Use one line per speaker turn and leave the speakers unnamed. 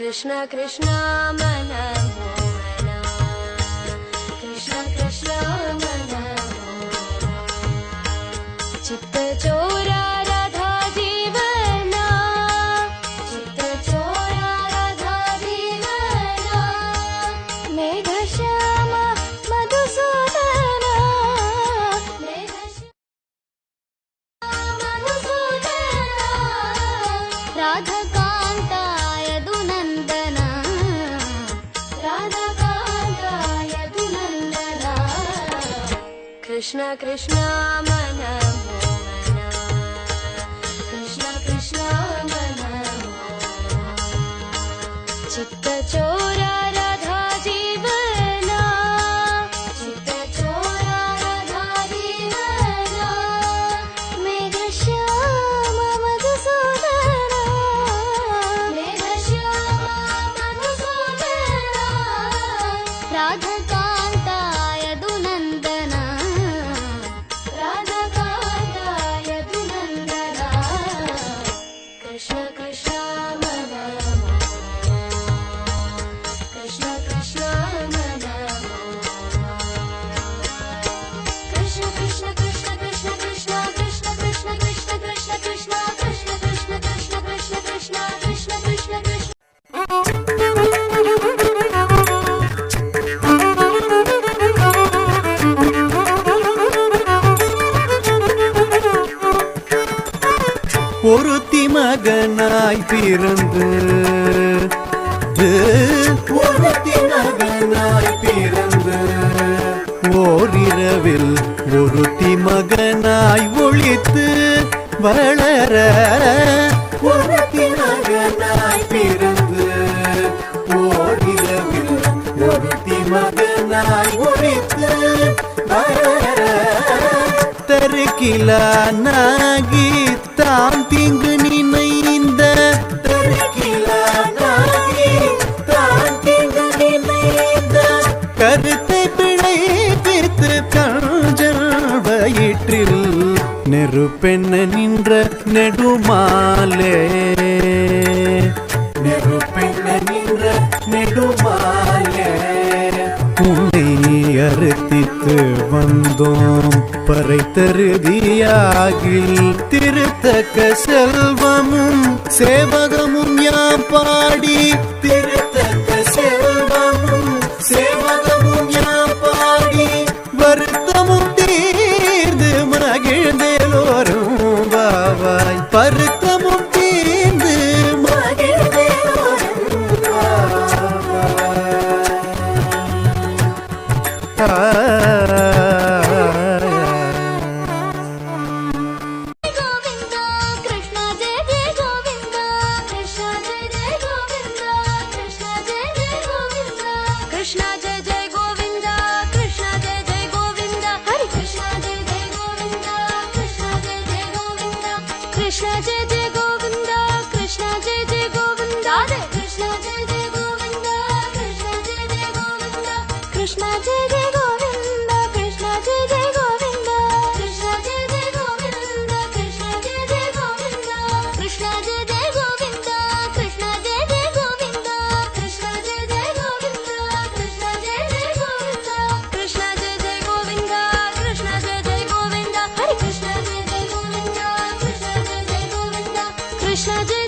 कृष्ण कृष्ण मन मोहना कृष्ण कृष्ण मन मोहना चित्त चोरा राधा जीवना चित्त चोरा राधा जीवना मेघ श्याम मधुसूदना मेघ श्याम मधुसूदना राधा कृष्ण कृष्ण मन मोहना कृष्ण कृष्ण मन मोहना चित्त चोरा राधा जीवना चित्त चोरा राधा जीवना मेघ श्याम मधुसूदना मेघ श्याम मधुसूदना राधा
ஒருத்தி மகனாய் பிறந்து ஒருத்தி மகனாய் பிறந்து ஓரிரவில் ஒருத்தி மகனாய் ஒளித்து வளர ஒருத்தி மகனாய் பிறந்து ஓரிரவில் ஒருத்தி மகனாய் ஒளித்து வளர தருக்கிலானாகி தாம் தீங்கு நினைந்த தருக்கிலானாகி தாம் தீங்கு நினைந்த கருத்தை பிழைப்பித்து கஞ்சல் வயிற்றில் நெருப்பெண்ண நின்ற நெடுமாலே நெருப்பெண்ண நின்ற நெடுமாலே உன்னை அறுத்தித்து வந்தோம் பறைத்தருதியாகில் திருத்தக்க செல்வமும் சேவகமும் யாம் பாடி திருத்தக்க செல்வமும் சேவகமும் யாம் பாடி வருத்தமும் தீர்ந்து மகிழ்ந்தேலோரும் பாவாய் பருத்தமும் தீர்ந்து மகிழ்ந்தேலோரும்
Krishna Jai Jai Govinda Krishna Jai Jai Govinda Krishna Jai Jai Govinda Krishna Jai Jai Govinda Krishna Jai Jai Govinda Krishna Jai Jai Govinda Krishna Jai Jai Govinda Krishna Jai Jai Govinda Krishna Jai Jai Govinda Krishna Jai Jai Govinda Krishna Jai Jai Govinda Krishna Jai Jai Govinda Krishna Jai Jai Govinda Krishna Jai Jai Govinda Hare Krishna Jai Jai Govinda Krishna Jai Jai Govinda Krishna Jai